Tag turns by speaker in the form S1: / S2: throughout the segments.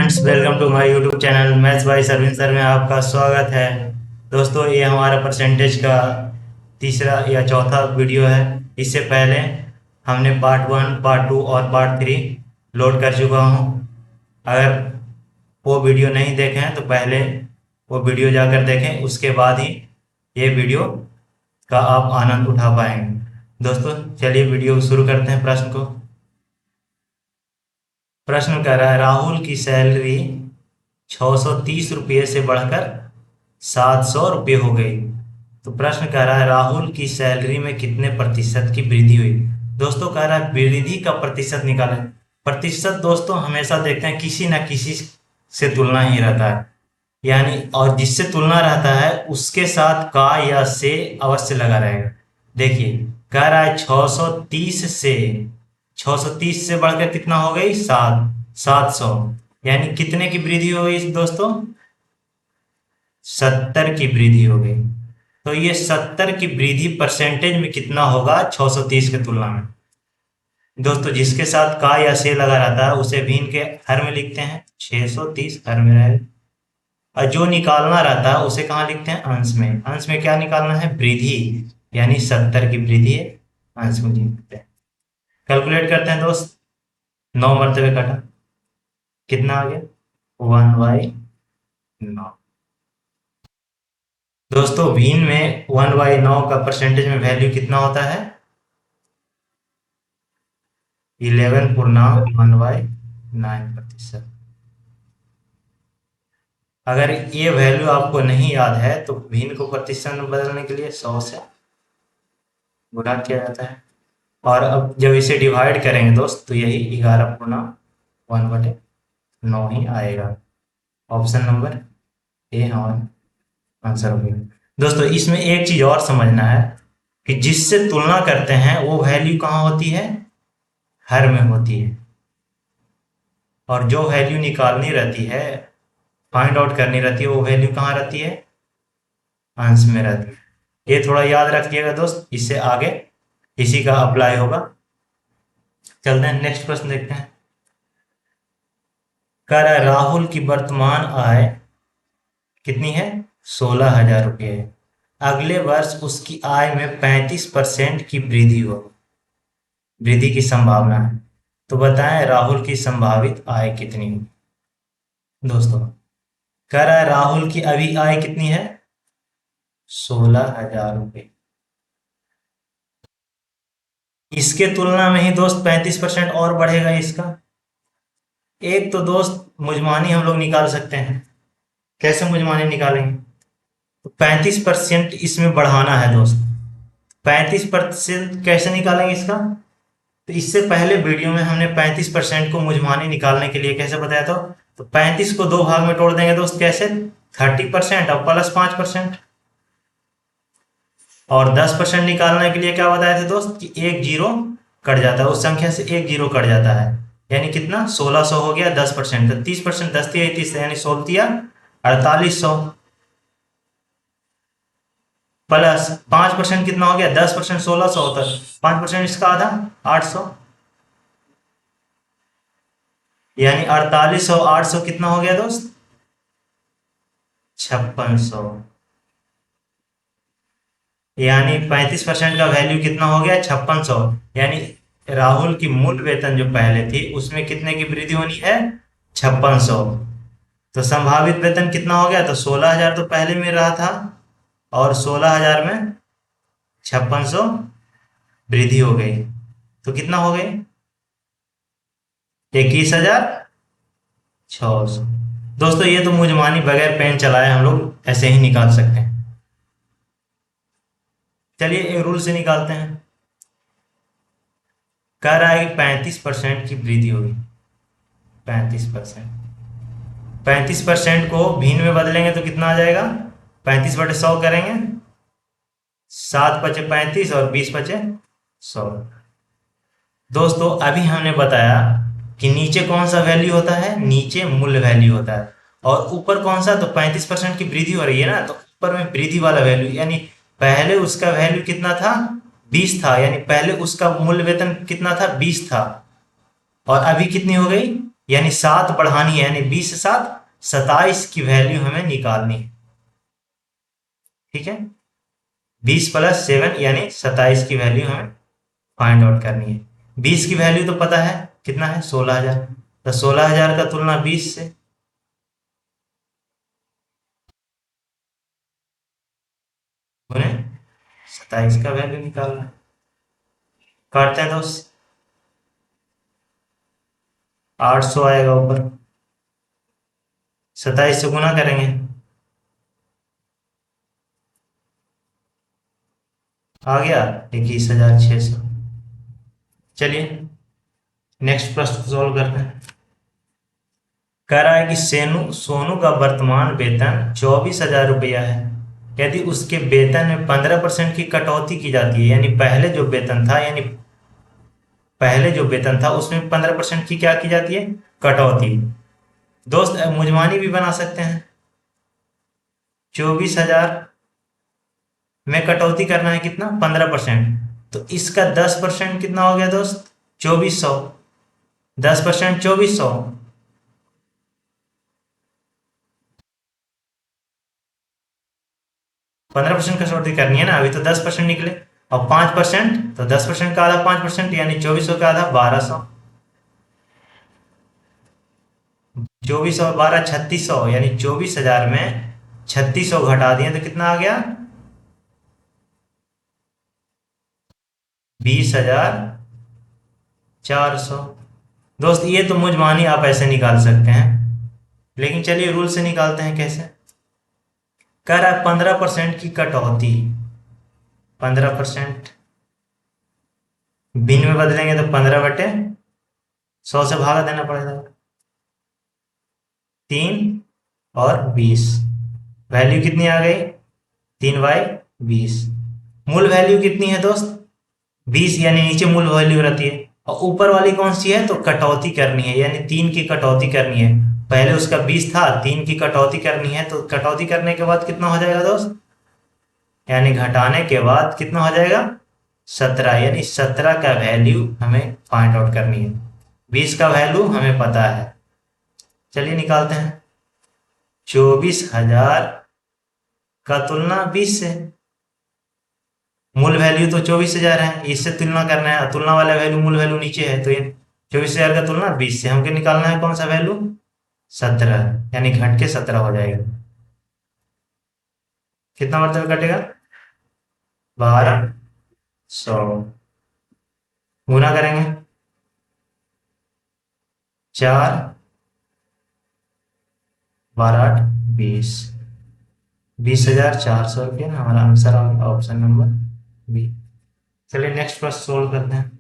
S1: Friends, welcome to my YouTube channel maths by Sarvin sir में आपका स्वागत है। दोस्तों, ये हमारा परसेंटेज का तीसरा या चौथा वीडियो है। इससे पहले हमने पार्ट 1, पार्ट 2 और पार्ट 3 लोड कर चुका हूँ। अगर वो वीडियो नहीं देखे हैं तो पहले वो वीडियो जाकर देखें, उसके बाद ही ये वीडियो का आप आनंद उठा पाएंगे। दोस्तों, चलिए वीडियो शुरू करते हैं। प्रश्न कह रहा है, राहुल की सैलरी 630 रुपये से बढ़कर 700 रुपये हो गई। तो प्रश्न कह रहा है, राहुल की सैलरी में कितने प्रतिशत की वृद्धि हुई। दोस्तों, कह रहा है वृद्धि का प्रतिशत निकालें। प्रतिशत दोस्तों हमेशा देखते हैं किसी ना किसी से तुलना ही रहता है, यानी और जिससे तुलना रहता है उसके साथ का या से अवश्य लगा रहेगा। देखिए, कह रहा है 630 से बढ़कर कितना हो गई, 700, यानी कितने की वृद्धि हो गई दोस्तों, 70 की वृद्धि हो गई। तो ये 70 की वृद्धि परसेंटेज में कितना होगा 630 की तुलना में। दोस्तों, जिसके साथ का या से लगा रहता है उसे भिन्न के हर में लिखते हैं, 630 हर में रहेगा। और जो निकालना रहता है उसे कहाँ लिखते हैं, अंश में। अंश में क्या निकालना है, वृद्धि, यानी 70 की वृद्धि है, अंश में लिखते हैं। कैलकुलेट करते हैं दोस्त, 9 मरतबे काटा कितना आ गया, 1/9। दोस्तों, भिन्न में 1/9 का परसेंटेज में वैल्यू कितना होता है, 11.1/9%। अगर ये वैल्यू आपको नहीं याद है तो भिन्न को प्रतिशत में बदलने के लिए 100 से गुणा किया जाता है। और अब जब इसे डिवाइड करेंगे दोस्त तो यही 11/1/9 ही आएगा। ऑप्शन नंबर ए हमारा आंसर हो गया। दोस्तों, इसमें एक चीज और समझना है कि जिससे तुलना करते हैं वो वैल्यू कहाँ होती है, हर में होती है। और जो वैल्यू निकालनी रहती है, फाइंड आउट करनी रहती है, वो वैल्यू कहाँ रहती है, अंश में रहती है। ये थोड़ा याद रखिएगा दोस्त, इससे आगे इसी का अप्लाई होगा। चलते हैं, नेक्स्ट प्रश्न देखते हैं। कह रहा है, राहुल की वर्तमान आय कितनी है, 16,000 रुपये है। अगले वर्ष उसकी आय में 35% की वृद्धि की संभावना है। तो बताएं राहुल की संभावित आय कितनी होगी। दोस्तों, कह रहा है राहुल की अभी आय कितनी है, 16,000 रुपये। इसके तुलना में ही दोस्त 35% और बढ़ेगा इसका। एक तो दोस्त मुजमानी हम लोग निकाल सकते हैं। कैसे मुजमानी निकालेंगे, तो 35% इसमें बढ़ाना है दोस्त। 35% कैसे निकालेंगे इसका, तो इससे पहले वीडियो में हमने 35% को मुजमानी निकालने के लिए कैसे बताया था। तो 35 को 2 भाग में तोड़ देंगे दोस्त, कैसे, 30% और प्लस 5%। और 10% निकालने के लिए क्या बताए थे दोस्त, कि एक जीरो कट जाता है, उस संख्या से एक जीरो कट जाता है, यानी कितना, 1600 हो गया। 10% तो 30%, 10 तिया 30, यानी 16 तिया 4800, प्लस 5% कितना हो गया, 10% 1600 होता है, 5% इसका आधा 800, यानी 4800 800 कितना हो गया दोस्त, 5600। यानी 35% का वैल्यू कितना हो गया, 5600। यानी राहुल की मूल वेतन जो पहले थी उसमें कितने की वृद्धि होनी है, 5600। तो संभावित वेतन कितना हो गया, तो 16,000 तो पहले में रहा था, और 16,000 में 5600 वृद्धि हो गई, तो कितना हो गई, 21,600। दोस्तों, ये तो मुजमानी बगैर पेन चलाए हम लोग ऐसे ही निकाल सकते हैं। चलिए एक रूल से निकालते हैं। कह रहा है कि 35% की वृद्धि होगी, 35%। 35% को भिन्न में बदलेंगे तो कितना आ जाएगा, 35/100 करेंगे, 7×5 = 35 और 20×100। दोस्तों, अभी हमने बताया कि नीचे कौन सा वैल्यू होता है, नीचे मूल वैल्यू होता है, और ऊपर कौन सा, तो 35% की वृद्धि हो रही है ना, तो ऊपर में वृद्धि वाला वैल्यू, यानी पहले उसका वैल्यू कितना था, 20 था, यानी पहले उसका मूल वेतन कितना था, 20 था, और अभी कितनी हो गई, यानी 7 बढ़ानी है, यानी 20 से 7 27 की वैल्यू हमें निकालनी है। ठीक है, 20 + 7 यानी 27 की वैल्यू हमें फाइंड आउट करनी है। 20 की वैल्यू तो पता है कितना है, 16,000। तो 16,000 का तुलना 20 से, उन्हें 27 का वैल्यू निकालना है। काटते हैं दोस्त, 800 आएगा ऊपर, 27 से गुना करेंगे, आ गया 21,600। चलिए नेक्स्ट प्रश्न सॉल्व करते हैं। कह रहा है कि सोनू का वर्तमान वेतन 24,000 रुपया है। यदि उसके वेतन में 15% की कटौती की जाती है, यानी पहले जो वेतन था उसमें 15% की क्या की जाती है, कटौती। दोस्त मुजमानी भी बना सकते हैं। 24,000 में कटौती करना है कितना, 15%। तो इसका 10% कितना हो गया दोस्त, 2400। 10% 2400, 15% कटौती करनी है ना, अभी तो 10% निकले। और 5%, तो 10% का आधा 5%, यानी 2400 का आधा 1200। 2400 12 3600, यानी 24,000 में 3600 घटा दिए तो कितना आ गया, 20,400। दोस्त ये तो मुझमानी आप ऐसे निकाल सकते हैं, लेकिन चलिए रूल से निकालते हैं कैसे। कह रहा है 15% की कटौती, 15% बिन में बदलेंगे तो 15/100 से भागा देना पड़ेगा, 3 और 20। वैल्यू कितनी आ गई, 3/20। मूल वैल्यू कितनी है दोस्त, 20, यानी नीचे मूल वैल्यू रहती है, और ऊपर वाली कौन सी है, तो कटौती करनी है, यानी 3 की कटौती करनी है। पहले उसका 20 था, 3 की कटौती करनी है, तो कटौती करने के बाद कितना हो जाएगा दोस्त, यानी घटाने के बाद कितना हो जाएगा, 17, यानी 17 का वैल्यू हमें फाइंड आउट करनी है। 20 का वैल्यू हमें पता है, चलिए निकालते हैं। 24,000 का तुलना 20 से, मूल वैल्यू तो 24,000 है, इससे तुलना करना है, तुलना वाला वैल्यू मूल वैल्यू नीचे है, तो ये 24,000 का तुलना 20 से हमको निकालना है कौन सा वैल्यू, 17, यानी घट के 17 हो जाएगा। कितना मतलब कटेगा, 1200। गुना करेंगे, 4 12 8 20, 20,400 रुपया हमारा आंसर ऑप्शन नंबर बी। चलिए नेक्स्ट प्रश्न सोल्व करते हैं।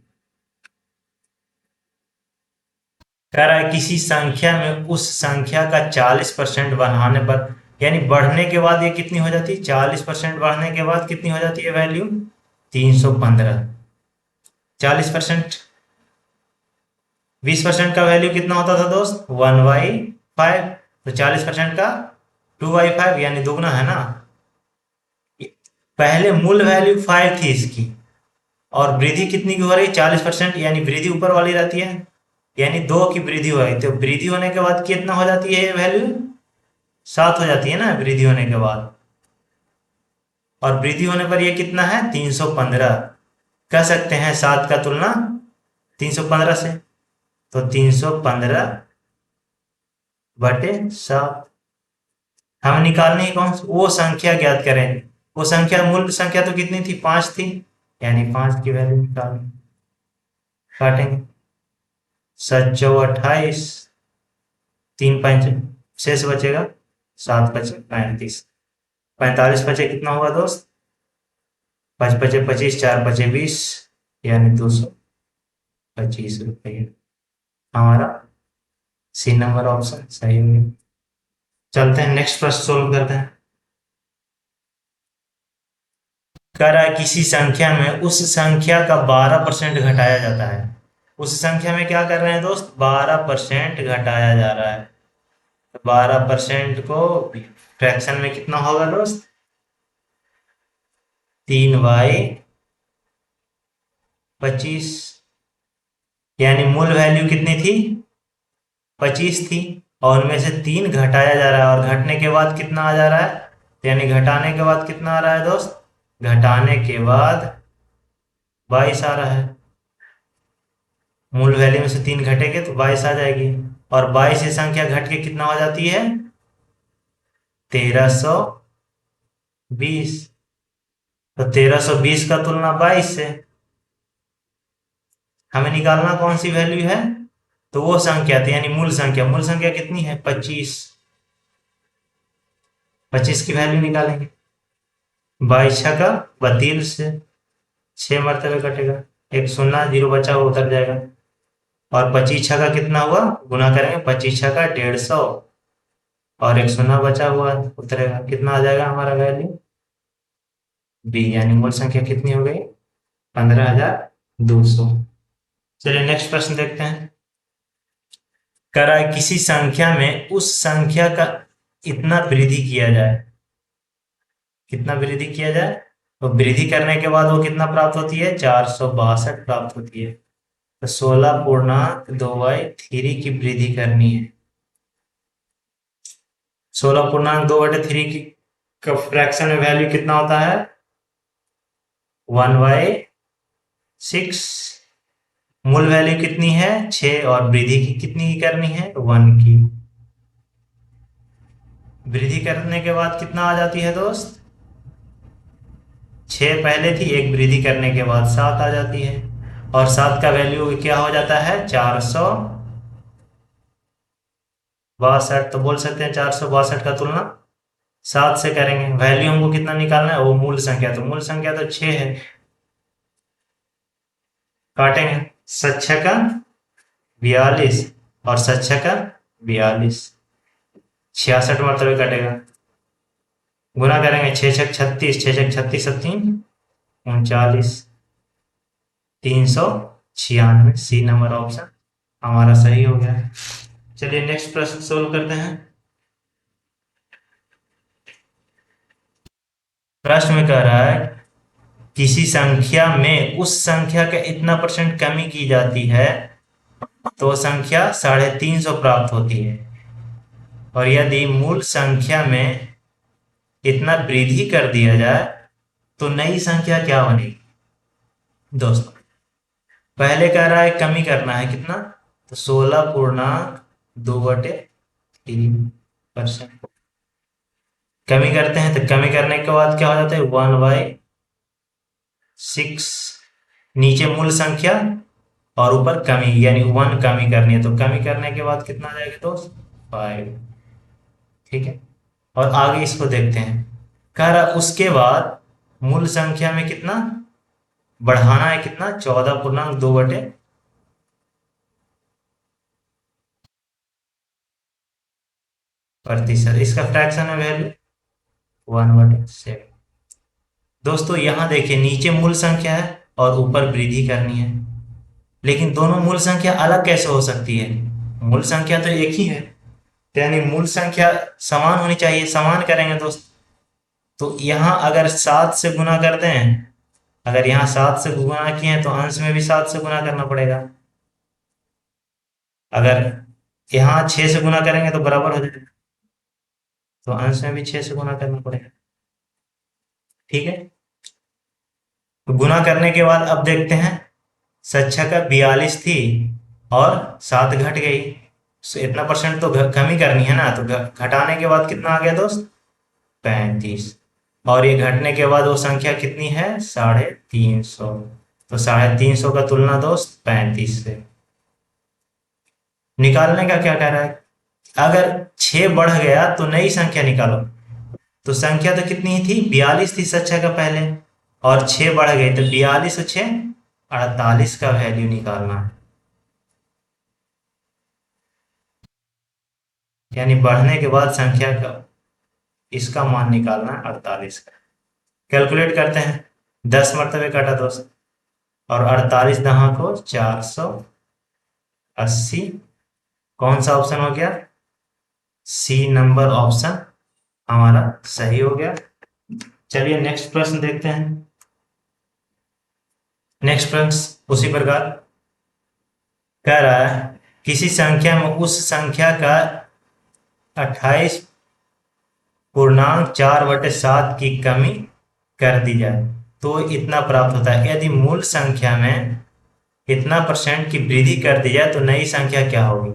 S1: कह रहा है किसी संख्या में उस संख्या का 40% बढ़ाने पर, यानी बढ़ने के बाद ये कितनी हो जाती है, 40% बढ़ने के बाद कितनी हो जाती है वैल्यू, 315। 40%, 20% का वैल्यू कितना होता था दोस्त, 1/5। तो 40% का 2/5, यानी दोगुना है ना। पहले मूल वैल्यू 5 थी इसकी, और वृद्धि कितनी की हो रही है, 40%, यानी वृद्धि ऊपर वाली रहती है, यानी 2 की वृद्धि हो रही, तो वृद्धि होने के बाद कितना हो जाती है वैल्यू, 7 हो जाती है ना वृद्धि होने के बाद। और वृद्धि होने पर ये कितना है, 315। कह सकते हैं 7 का तुलना 315 से, तो 315/7। हम निकालने ही कौन वो संख्या ज्ञात करें, वो संख्या मूल संख्या तो कितनी थी, 5 थी, यानी 5 की वैल्यू निकालेंगे। काटेंगे, 7 × 4 = 28, 3 5 शेष बचेगा, 7 × 5 = 35। 45 बचे कितना होगा दोस्त, 5 × 5 = 25, 4 × 5 = 20, यानी 225 रुपये। हमारा सी नंबर ऑप्शन सही होगा। चलते हैं नेक्स्ट प्रश्न सोल्व करते हैं। कह रहा है किसी संख्या में उस संख्या का 12% घटाया जाता है। उस संख्या में क्या कर रहे हैं दोस्त, 12% घटाया जा रहा है। 12% को फ्रैक्शन में कितना होगा दोस्त, 3/25, यानी मूल वैल्यू कितनी थी, 25 थी और उनमें से 3 घटाया जा रहा है और घटने के बाद कितना आ जा रहा है, तो यानी घटाने के बाद कितना आ रहा है दोस्त, घटाने के बाद 22 आ रहा है। मूल वैल्यू में से 3 घटेंगे तो 22 आ जाएगी और 22 ये संख्या घट के कितना हो जाती है, 1320। तो 1320 का तुलना 22 से, हमें निकालना कौन सी वैल्यू है, तो वो संख्या थी यानी मूल संख्या कितनी है 25। 25 की वैल्यू निकालेंगे, 22 का 32 से 6 मरतबे कटेगा, एक शून्य जीरो बचा हुआ उतर जाएगा और 25 का कितना हुआ, गुना करेंगे 25 का 150 और एक शून्य बचा हुआ उतरेगा, कितना आ जाएगा हमारा वैल्यू बी, यानी मूल संख्या कितनी हो गई 15,200। चलिए नेक्स्ट प्रश्न देखते हैं। कह रहा है किसी संख्या में उस संख्या का इतना वृद्धि किया जाए, कितना वृद्धि किया जाए, तो वृद्धि करने के बाद वो कितना प्राप्त होती है, 462 प्राप्त होती है। तो 16.2/3 की वृद्धि करनी है। 16.2/3 की का फ्रैक्शन में वैल्यू कितना होता है, 1/6। मूल वैल्यू कितनी है 6 और वृद्धि की कितनी की करनी है 1 की। वृद्धि करने के बाद कितना आ जाती है दोस्त, 6 पहले थी, एक वृद्धि करने के बाद 7 आ जाती है और 7 का वैल्यू क्या हो जाता है 462। तो बोल सकते हैं 462 का तुलना 7 से करेंगे। वैल्यू हमको कितना निकालना है, वो मूल संख्या, तो मूल संख्या तो 6 है, काटेंगे 7 का 42 और 7 का 42, 66 मरतबे कटेगा, गुना करेंगे 6 36, 6 36 3 39, 396। सी नंबर ऑप्शन हमारा सही हो गया। चलिए नेक्स्ट प्रश्न सोल्व करते हैं। प्रश्न में कह रहा है किसी संख्या में उस संख्या का इतना परसेंट कमी की जाती है तो संख्या 350 प्राप्त होती है और यदि मूल संख्या में इतना वृद्धि कर दिया जाए तो नई संख्या क्या बनेगी। दोस्तों पहले कह रहा है कमी करना है कितना, तो 16.2/3%। कमी करते हैं तो कमी करने के बाद क्या हो जाता है 1/6, नीचे मूल संख्या और ऊपर कमी यानी 1 कमी करनी है, तो कमी करने के बाद कितना आ जाएगा दोस्त 5। ठीक है और आगे इसको देखते हैं। कह रहा उसके बाद मूल संख्या में कितना बढ़ाना है, कितना 14.2/प्रतिशत, इसका फ्रैक्शन है वैल्यू 1/7। दोस्तों यहां देखिए नीचे मूल संख्या है और ऊपर वृद्धि करनी है, लेकिन दोनों मूल संख्या अलग कैसे हो सकती है, मूल संख्या तो एक ही है, तो यानी मूल संख्या समान होनी चाहिए, समान करेंगे दोस्त। तो यहां अगर 7 से गुना करते हैं, अगर यहाँ 7 से गुना किए हैं तो अंश में भी 7 से गुना करना पड़ेगा, अगर यहाँ 6 से गुना करेंगे तो बराबर हो जाएगा, तो अंश में भी 6 से गुना करना पड़ेगा। ठीक है तो गुना करने के बाद अब देखते हैं, 7 का 42 थी और 7 घट गई, तो इतना परसेंट तो कमी करनी है ना, तो घटाने के बाद कितना आ गया दोस्त 35 और ये घटने के बाद वो संख्या कितनी है 350। तो 350 का तुलना दोस्त 35 से। निकालने का क्या कह रहा है, अगर 6 बढ़ गया तो नई संख्या निकालो, तो संख्या तो कितनी ही थी 42 थी 7 का पहले और 6 बढ़ गई, तो 42 और 6 48 का वैल्यू निकालना है, यानी बढ़ने के बाद संख्या का इसका मान निकालना है 48 का। कैलकुलेट करते हैं, 10 मरतबे काटा दोस्त और 48 दहा को 480, कौन सा ऑप्शन हो गया, सी नंबर ऑप्शन हमारा सही हो गया। चलिए नेक्स्ट प्रश्न देखते हैं। नेक्स्ट प्रश्न उसी प्रकार कह रहा है किसी संख्या में उस संख्या का 28.4/7 की कमी कर दी जाए तो इतना प्राप्त होता है। यदि मूल संख्या में इतना % की वृद्धि कर दी जाए तो नई संख्या क्या होगी।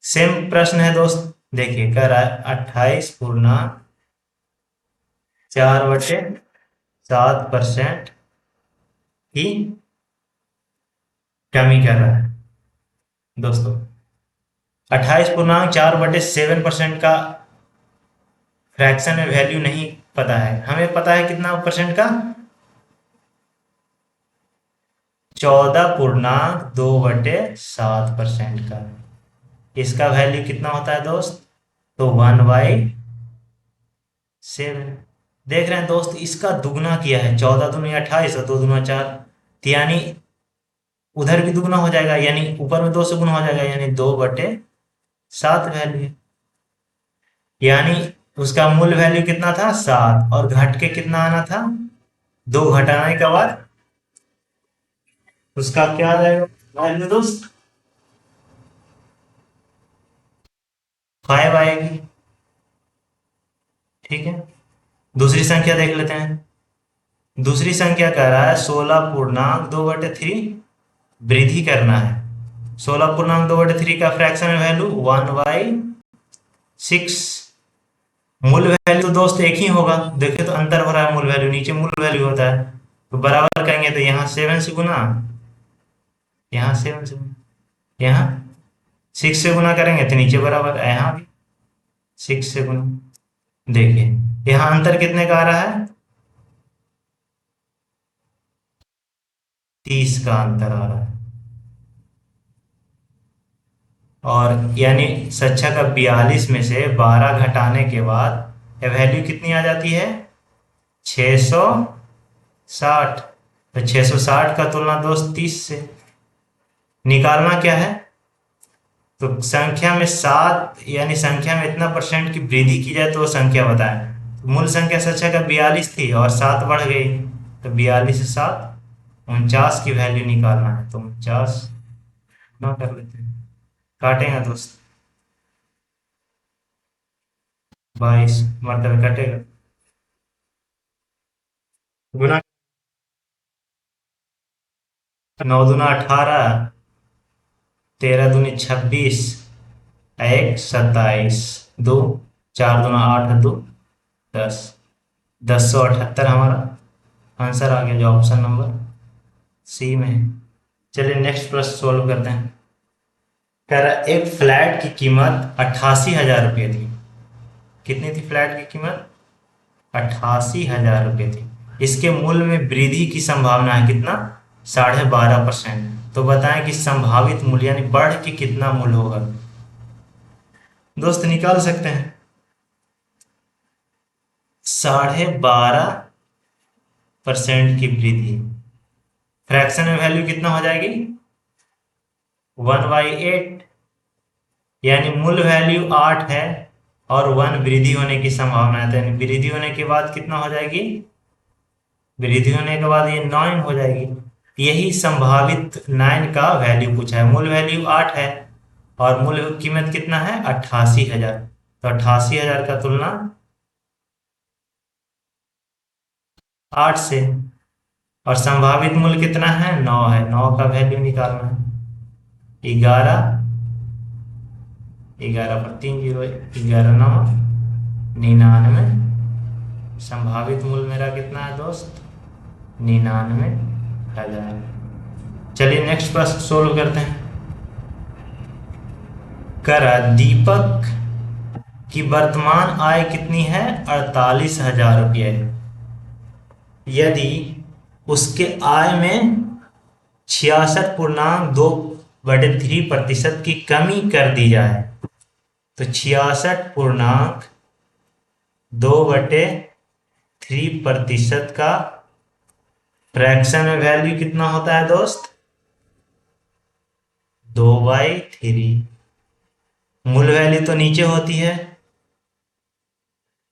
S1: सेम प्रश्न है दोस्त, देखिए कह रहा है 28.4/7% की कमी कर रहा है। दोस्तों 28.4/7% का फ्रैक्शन में वैल्यू नहीं पता है, हमें पता है कितना % का, 14.2/7% का। इसका वैल्यू कितना होता है दोस्त, तो 1/7। देख रहे हैं दोस्त, इसका दुगना किया है, 14 दूनी 28 और 2 दूना 4, तो यानी उधर भी दुगना हो जाएगा, यानी ऊपर में 2 से गुना हो जाएगा, यानी 2/7 वैल्यू। यानी उसका मूल वैल्यू कितना था 7 और घट के कितना आना था, 2 घटाने के बाद उसका क्या आ जाएगा वैल्यू दोस्त, 5 आएगी। ठीक है, दूसरी संख्या देख लेते हैं। दूसरी संख्या कह रहा है 16.2/3 वृद्धि करना है। 16.2/3 का फ्रैक्शन में वैल्यू 1/6। मूल वैल्यू तो दोस्त एक ही होगा, देखिए तो अंतर हो रहा है, मूल वैल्यू नीचे मूल वैल्यू होता है, तो बराबर करेंगे तो यहाँ 7 से गुना, यहाँ 7 से गुना, यहाँ 6 से गुना करेंगे तो नीचे बराबर, यहाँ भी 6 से गुना। देखिए यहाँ अंतर कितने का आ रहा है, 30 का अंतर आ रहा है। और यानी सच्चा का 42 में से 12 घटाने के बाद वैल्यू कितनी आ जाती है, 660। तो 660 का तुलना दोस्त 30 से निकालना क्या है, तो संख्या में 7 यानी संख्या में इतना % की वृद्धि की जाए तो वो संख्या बताएं। तो मूल संख्या सच्चा का 42 थी और 7 बढ़ गई, तो 42 से 7 49 की वैल्यू निकालना है, तो 49 ना कर लेते हैं, काटेगा दोस्त, 22 मतलब कटेगा, गुना 9 दूना 18, 13 दूनी 26, 1 27, 2 4 दूना 8 2 10, 1078 हमारा आंसर आ गया, जो ऑप्शन नंबर सी में है। चलिए नेक्स्ट प्रश्न सोल्व करते हैं। कह रहा एक फ्लैट की कीमत 88,000 रुपये थी। कितनी थी फ्लैट की कीमत, 88,000 रुपये थी। इसके मूल्य में वृद्धि की संभावना है कितना, 12.5%। तो बताएं कि संभावित मूल्य यानी बढ़ के कितना मूल्य होगा। दोस्त निकाल सकते हैं, 12.5% की वृद्धि, फ्रैक्शन में वैल्यू कितना हो जाएगी, 1/8, यानी मूल वैल्यू 8 है और 1 वृद्धि होने की संभावना है, तो यानी वृद्धि होने के बाद कितना हो जाएगी, वृद्धि होने के बाद ये 9 हो जाएगी। यही संभावित 9 का वैल्यू पूछा है। मूल वैल्यू 8 है और मूल कीमत कितना है 88,000, तो 88,000 का तुलना 8 से, और संभावित मूल्य कितना है 9 है, 9 का वैल्यू निकालना है, 11 11 पर 3 जीरो, 11 9 99। संभावित मूल्य मेरा कितना है दोस्त, 99,000। चलिए नेक्स्ट प्रश्न सोल्व करते हैं। कर दीपक की वर्तमान आय कितनी है, 48,000 रुपये। यदि उसके आय में 66.2/3% की कमी कर दी जाए तो 66.2/3% का फ्रैक्शन में वैल्यू कितना होता है दोस्त, 2/3। मूल वैल्यू तो नीचे होती है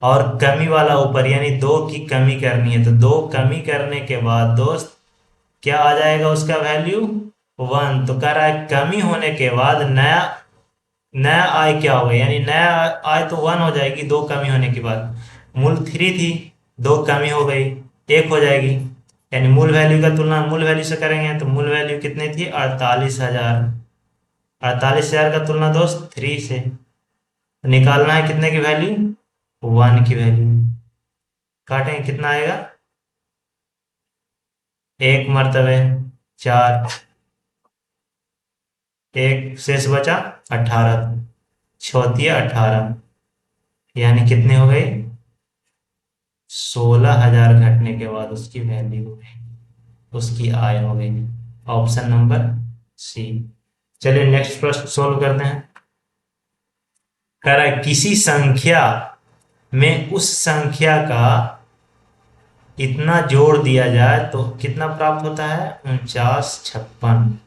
S1: और कमी वाला ऊपर, यानी 2 की कमी करनी है, तो 2 कमी करने के बाद दोस्त क्या आ जाएगा उसका वैल्यू 1। तो कह रहा है कमी होने के बाद नया नया आय क्या होगा, यानी नया आय तो 1 हो जाएगी दो कमी होने के बाद। मूल 3 थी, दो कमी हो गई 1 हो जाएगी। यानी मूल वैल्यू का तुलना मूल वैल्यू से करेंगे तो मूल वैल्यू कितनी थी 48,000। 48,000 का तुलना दोस्त 3 से। तो निकालना है कितने की वैल्यू 1 की वैल्यू। काटेंगे कितना आएगा, एक मर्तबे 4, एक शेष बचा 18, चौथिया 18, यानी कितने हो गई 16,000 घटने के बाद उसकी वैल्यू हो गई, उसकी आय हो गई। Option number C. चलिए नेक्स्ट प्रश्न सोल्व करते हैं। कह रहा है किसी संख्या में उस संख्या का इतना जोड़ दिया जाए तो कितना प्राप्त होता है 4956।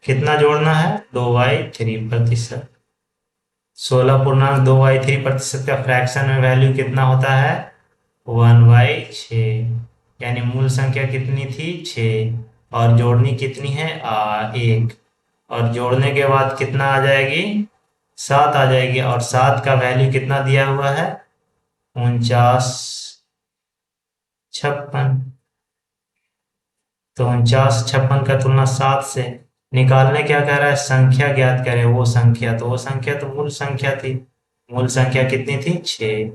S1: कितना जोड़ना है 2/3%। 16.2/3% का फ्रैक्शन में वैल्यू कितना होता है 1/6। यानी मूल संख्या कितनी थी 6 और जोड़नी कितनी है 1, और जोड़ने के बाद कितना आ जाएगी 7 आ जाएगी, और 7 का वैल्यू कितना दिया हुआ है 4956। तो 4956 का तुलना 7 से। निकालने क्या कह रहा है, संख्या ज्ञात करें वो संख्या, तो वो संख्या तो मूल संख्या थी। मूल संख्या कितनी थी 6।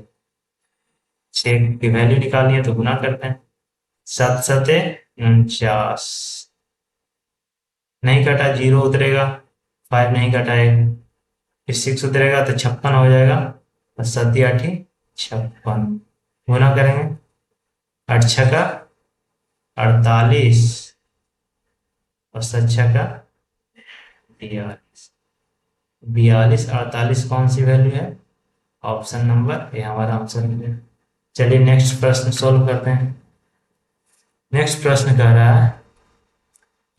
S1: 6 की वैल्यू निकालनी है तो गुना करते हैं। 7 सते 49, नहीं कटा 0 उतरेगा, 5 नहीं कटा है, फिर 6 उतरेगा तो 56 हो जाएगा, और 7 8 56। गुना करेंगे 8 6 का 48, और 7 6 का 42। 42 48 कौन सी वैल्यू है, ऑप्शन नंबर ये हमारा आंसर है। चलिए नेक्स्ट प्रश्न सोल्व करते हैं। नेक्स्ट प्रश्न कह रहा है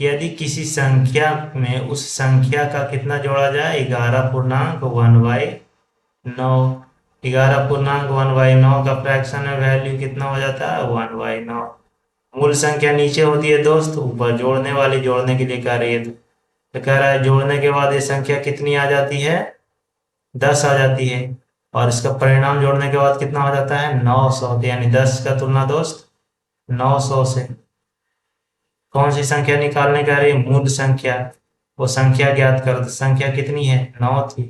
S1: यदि किसी संख्या में उस संख्या का कितना जोड़ा जाए 11.1/9। 11.1/9 का फ्रैक्शन में वैल्यू कितना हो जाता है 1/9। मूल संख्या नीचे होती है दोस्त, ऊपर जोड़ने वाली जोड़ने के लिए कह रही है। तो कह रहा है जोड़ने के बाद ये संख्या कितनी आ जाती है 10 आ जाती है, और इसका परिणाम जोड़ने के बाद कितना हो जाता है 900। यानी 10 का तुलना दोस्त 900 से। कौन सी संख्या निकालने का रही मूल संख्या, वो संख्या ज्ञात करो। तो संख्या कितनी है 9 थी,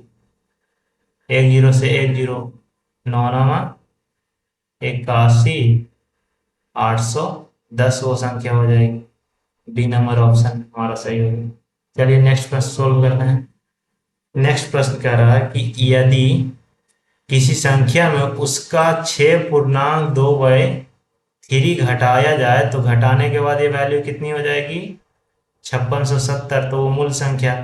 S1: 1 0 से 1 0, 9 9 81, 810 वो संख्या हो जाएगी। बी नंबर ऑप्शन हमारा सही होगा। चलिए नेक्स्ट प्रश्न सोल्व करते हैं। नेक्स्ट प्रश्न कह रहा है कि यदि किसी संख्या में उसका 6.2/3 घटाया जाए तो घटाने के बाद ये वैल्यू कितनी हो जाएगी 5670। तो वो मूल संख्या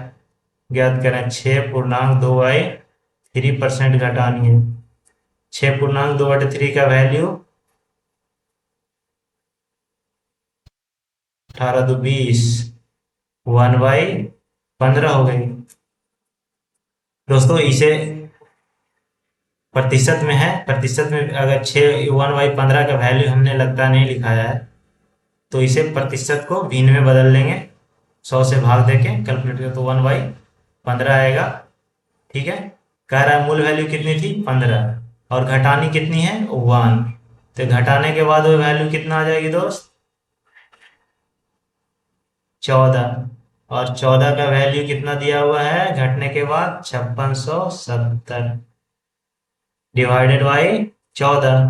S1: ज्ञात करें। 6.2/3% घटानी है। 6.2/3 का वैल्यू 18 2 20, 1/15 हो गई। दोस्तों इसे प्रतिशत में है, प्रतिशत में अगर 1/15 का वैल्यू हमने लगता नहीं लिखाया है तो इसे प्रतिशत को भिन्न में बदल लेंगे। 100 से भाग देके कैलकुलेटर तो 1/15 आएगा। ठीक है। कह रहा है मूल वैल्यू कितनी थी 15, और घटानी कितनी है 1। तो घटाने के बाद वो वैल्यू कितना आ जाएगी दोस्त 14, और 14 का वैल्यू कितना दिया हुआ है घटने के बाद 5670 डिवाइडेड बाई 14।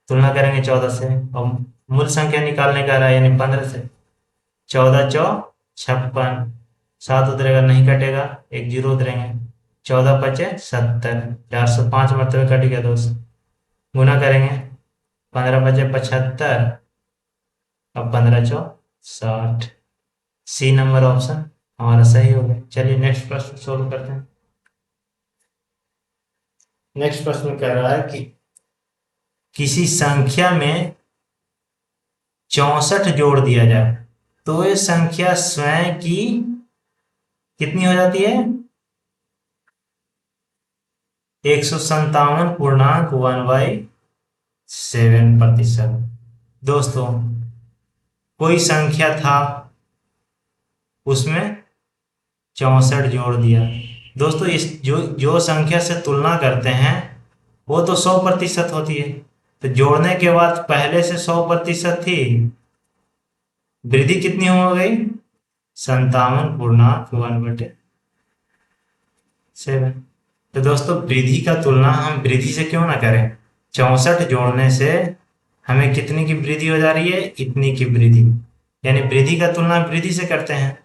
S1: तुलना करेंगे 14 से, और मूल संख्या निकालने का रहा है यानी 15 से। 14 चौ 56, 7 उतरेगा नहीं कटेगा, एक जीरो उतरेंगे, 14 पचे 70, 405 मरतबे कट गया दोस्त। गुना करेंगे 15 पचे 75, अब 15 चौ 60। सी नंबर ऑप्शन हमारा सही हो गया। चलिए नेक्स्ट प्रश्न सोल्व करते हैं। नेक्स्ट प्रश्न कह रहा है कि किसी संख्या में 64 जोड़ दिया जाए तो ये संख्या स्वयं की कितनी हो जाती है 157.1/7%। दोस्तों कोई संख्या था, उसमें 64 जोड़ दिया। दोस्तों इस जो जो संख्या से तुलना करते हैं वो तो 100% होती है, तो जोड़ने के बाद पहले से 100% थी, वृद्धि कितनी हो गई? 57.1/7। तो दोस्तों वृद्धि का तुलना हम वृद्धि से क्यों ना करें? 64 जोड़ने से हमें कितनी की वृद्धि हो जा रही है? इतनी की वृद्धि, यानी वृद्धि का तुलना वृद्धि से करते हैं,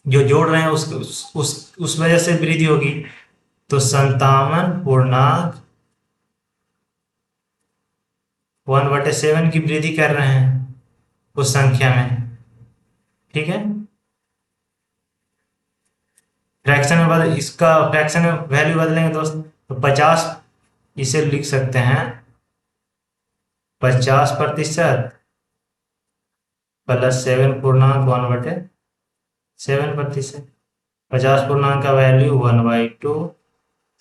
S1: जो जोड़ रहे हैं उस वजह से वृद्धि होगी। तो 57.1/7 की वृद्धि कर रहे हैं उस संख्या में, ठीक है। फ्रैक्शन में बदल, इसका फ्रैक्शन में वैल्यू बदलेंगे दोस्त, तो 50, इसे लिख सकते हैं 50% प्लस 7.1/7%। 50 पूर्णांक का वैल्यू 1/2,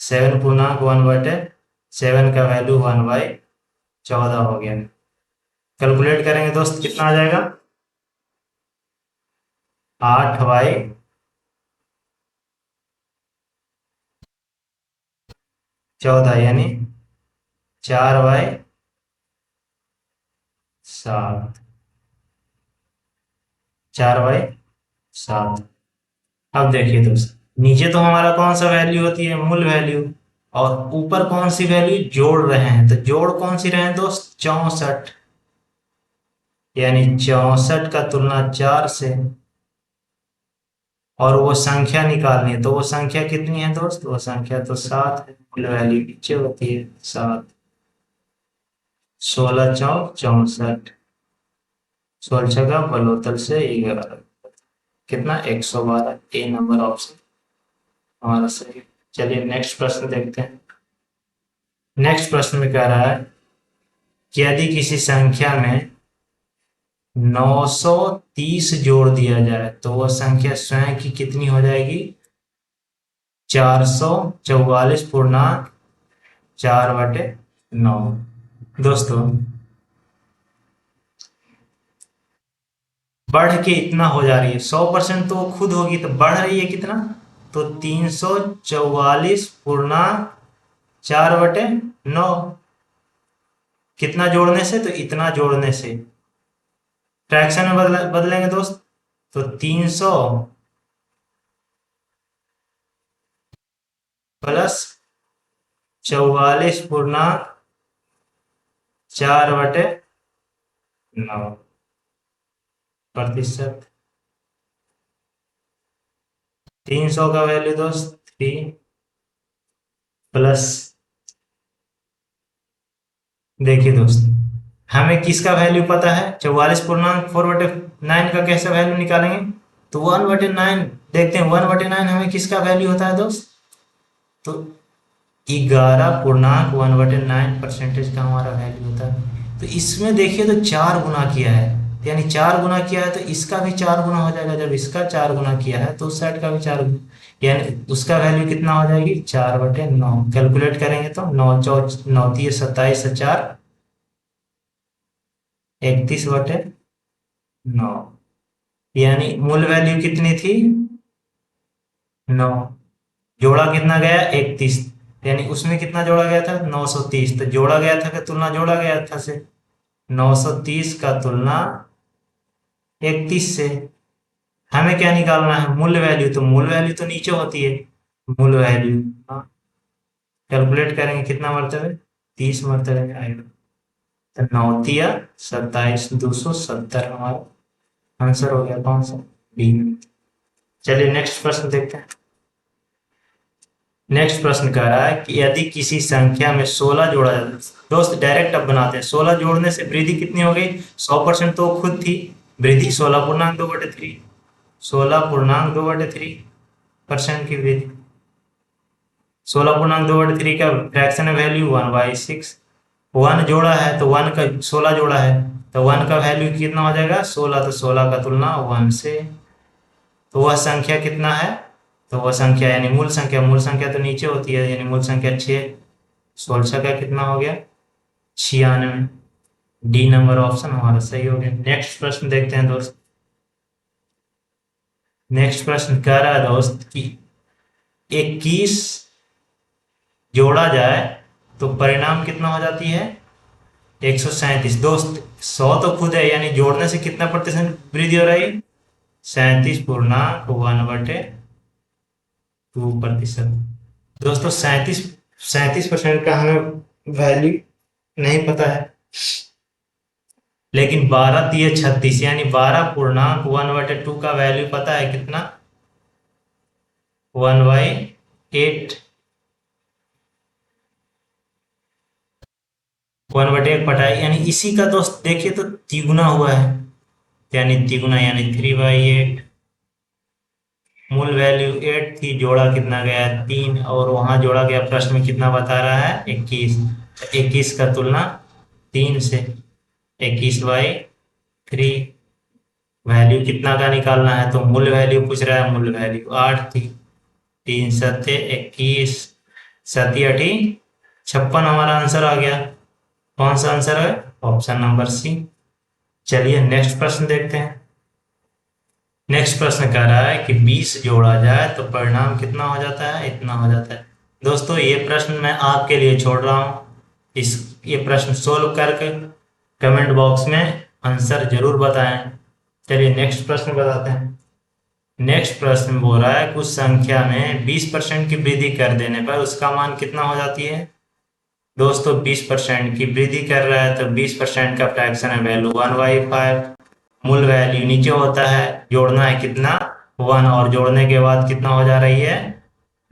S1: 7.1/7 का वैल्यू 1/14 हो गया। कैलकुलेट करेंगे दोस्त, कितना आ जाएगा? 8/14, यानी 4/7, 4/7। अब देखिए दोस्त, नीचे तो हमारा कौन सा वैल्यू होती है? मूल वैल्यू। और ऊपर कौन सी वैल्यू जोड़ रहे हैं? तो जोड़ कौन सी रहे हैं दोस्त? 64, यानी 64 का तुलना 4 से, और वो संख्या निकालनी है, तो वो संख्या कितनी है दोस्त? वो संख्या तो 7 है, मूल वैल्यू नीचे होती है 7। 16 चौक 64, 16 छका बलोतल से 11, कितना? 112। ए नंबर ऑप्शन हमारा सही है। चलिए नेक्स्ट प्रश्न देखते हैं। नेक्स्ट प्रश्न में कह रहा है कि यदि किसी संख्या में 930 जोड़ दिया जाए तो वह संख्या स्वयं की कितनी हो जाएगी? 444.4/9। दोस्तों बढ़ के इतना हो जा रही है, 100% तो खुद होगी, तो बढ़ रही है कितना? तो 344.4/9। कितना जोड़ने से? तो इतना जोड़ने से। फ्रैक्शन में बदलेंगे दोस्त, तो 300 प्लस 44.4/9%। 300 का वैल्यू दोस्त 3, प्लस, देखिए दोस्त हमें किसका वैल्यू पता है? 44.4/9 का कैसे वैल्यू निकालेंगे? तो 1/9 देखते हैं, 1/9 हमें किसका वैल्यू होता है दोस्त? तो 11.1/9 का हमारा वैल्यू होता है। तो इसमें देखिए तो 4 गुना किया है, तो यानी 4 गुना किया है, तो इसका भी 4 गुना हो जाएगा। जब इसका 4 गुना किया है तो उस साइड का भी 4 गुना, यानी उसका वैल्यू कितना हो जाएगी? 4/9। कैलकुलेट करेंगे तो 9 × 9 = 27, 4 31/9, यानी मूल वैल्यू कितनी थी? 9। जोड़ा कितना गया? 31, यानी उसमें कितना जोड़ा गया था? 930। तो जोड़ा गया था कि तुलना जोड़ा गया था से? 930 का तुलना 31 से। हमें क्या निकालना है? मूल वैल्यू। तो मूल वैल्यू तो नीचे होती है, मूल वैल्यू। हाँ, कैलकुलेट करेंगे कितना मरतबे? 30 मरतबे में आएगा। तो 9×3 = 27, 270 हमारा आंसर हो गया। कौन सा? बी। चलिए नेक्स्ट प्रश्न देखते हैं। नेक्स्ट प्रश्न कह रहा है कि यदि किसी संख्या में 16 जोड़ा जाता है, दोस्त डायरेक्ट अब बनाते हैं। 16 जोड़ने से वृद्धि कितनी हो गई? 100% तो खुद थी, वृद्धि 16.2/3, 16.2/3% की वृद्धि। 16.2/3 का फ्रैक्शन वैल्यू 1/6। 1 जोड़ा है तो 1 का 16 जोड़ा है, तो 1 का वैल्यू कितना हो जाएगा? 16। तो 16 का तुलना 1 से, तो वह संख्या कितना है? तो वह संख्या यानी मूल संख्या, मूल संख्या तो नीचे होती है, यानी मूल संख्या 6। 16 का कितना हो गया? 96। डी नंबर ऑप्शन हमारा सही हो गया। नेक्स्ट प्रश्न देखते हैं दोस्त। नेक्स्ट प्रश्न कह रहा है दोस्त कि 21 जोड़ा जाए तो परिणाम कितना हो जाती है? 137। दोस्त 100 तो खुद है, यानी जोड़ने से कितना प्रतिशत वृद्धि हो रही है? 37.1/2%। दोस्तों 37% का हमें वैल्यू नहीं पता है, लेकिन 12×3=36 यानी 12.1/2 का वैल्यू पता है कितना? 1/8। 1/8 पटाई यानी इसी का दोस्त देखिए तो तिगुना हुआ है, यानी तिगुना यानी 3/8। मूल वैल्यू 8 थी, जोड़ा कितना गया? 3, और वहां जोड़ा गया प्रश्न में कितना बता रहा है? 21। 21 का तुलना 3 से, 21/3। वैल्यू कितना का निकालना है, तो मूल वैल्यू पूछ रहा है। मूल वैल्यू 8 थी। 3×7=21, 7×8 56 हमारा आंसर आ गया। कौन सा आंसर है? Option number C. चलिए नेक्स्ट प्रश्न देखते हैं। नेक्स्ट प्रश्न कह रहा है कि 20 जोड़ा जाए तो परिणाम कितना हो जाता है? इतना हो जाता है। दोस्तों ये प्रश्न मैं आपके लिए छोड़ रहा हूँ। ये प्रश्न सोल्व करके कमेंट बॉक्स में आंसर जरूर बताएं। चलिए नेक्स्ट प्रश्न बताते हैं। नेक्स्ट प्रश्न बोल रहा है कुछ संख्या में 20% की वृद्धि कर देने पर उसका मान कितना हो जाती है? दोस्तों 20% की वृद्धि कर रहा है तो 20% का फ्रैक्शन है वैल्यू 1/5। मूल वैल्यू नीचे होता है, जोड़ना है कितना? 1, और जोड़ने के बाद कितना हो जा रही है?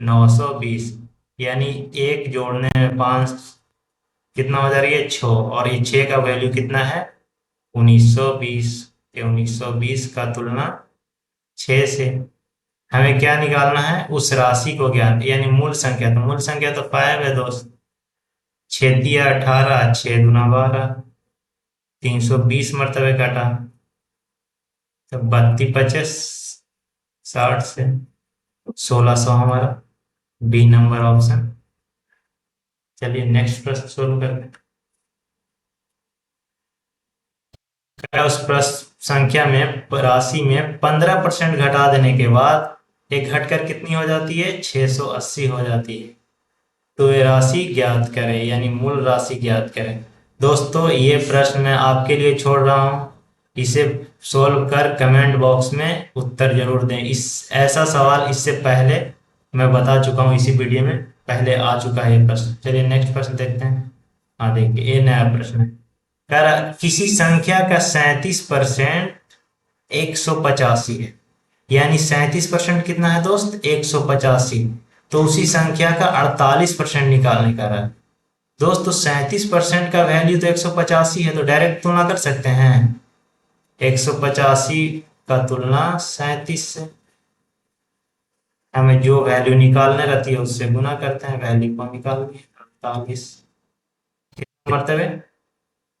S1: 920। यानी एक जोड़ने में 5 कितना हो जा रही है? 6, और ये 6 का वैल्यू कितना है? 1920। ये 1920 का तुलना 6 से। हमें क्या निकालना है? उस राशि को ज्ञान, यानी मूल संख्या। तो मूल संख्या तो 5 है दोस्त। 6×18, 6×12, 320 मरतबे काटा तो 32×5=60 से 1600 हमारा बी नंबर ऑप्शन। चलिए नेक्स्ट प्रश्न सोल्व करते हैं। उस प्रश्न संख्या में राशि में 15% घटा देने के बाद एक घटकर कितनी हो जाती है? 680 हो जाती है। तो ये राशि ज्ञात करें, यानी मूल राशि ज्ञात करें। दोस्तों ये प्रश्न मैं आपके लिए छोड़ रहा हूं, इसे सोल्व कर कमेंट बॉक्स में उत्तर जरूर दें। इस ऐसा सवाल इससे पहले मैं बता चुका हूं, इसी वीडियो में पहले आ चुका है ये प्रश्न। चलिए नेक्स्ट प्रश्न देखते हैं। हाँ देखिए ये नया प्रश्न है। कह रहा किसी संख्या का 37% 185 है, यानी 37% कितना है दोस्त? 185। तो उसी संख्या का 48% निकालने का रहा है दोस्त। तो 37% का वैल्यू तो 185 है, तो डायरेक्ट तुलना कर सकते हैं। 185 का तुलना 37 से। हमें जो वैल्यू निकालने रहती है उससे गुना करते हैं, वैल्यू को निकालनी है। 48 कितने मरतबे?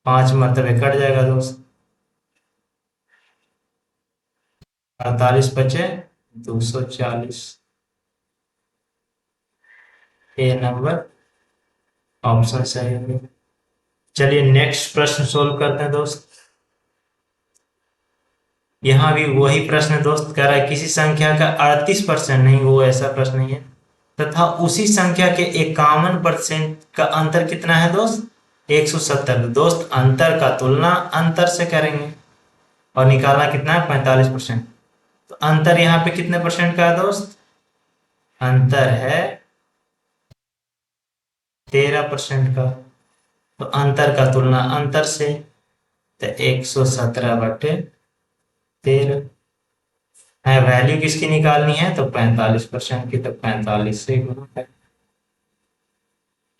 S1: 5 मरतबे कट जाएगा दोस्त। 48×5=240। ए नंबर ऑप्शन सही है। चलिए नेक्स्ट प्रश्न सोल्व करते हैं दोस्त। यहाँ भी वही प्रश्न है दोस्त। कह रहा है किसी संख्या का 38%, नहीं वो ऐसा प्रश्न नहीं है, तथा उसी संख्या के 51% का अंतर कितना है दोस्त? 170। दोस्त अंतर का तुलना अंतर से करेंगे और निकालना कितना है? 45%। तो अंतर यहाँ पे कितने परसेंट का है दोस्त? अंतर है 13% का। तो अंतर का तुलना अंतर से, तो 117/13 है। वैल्यू किसकी निकालनी है? तो 45% की, तो 45 से गुना है।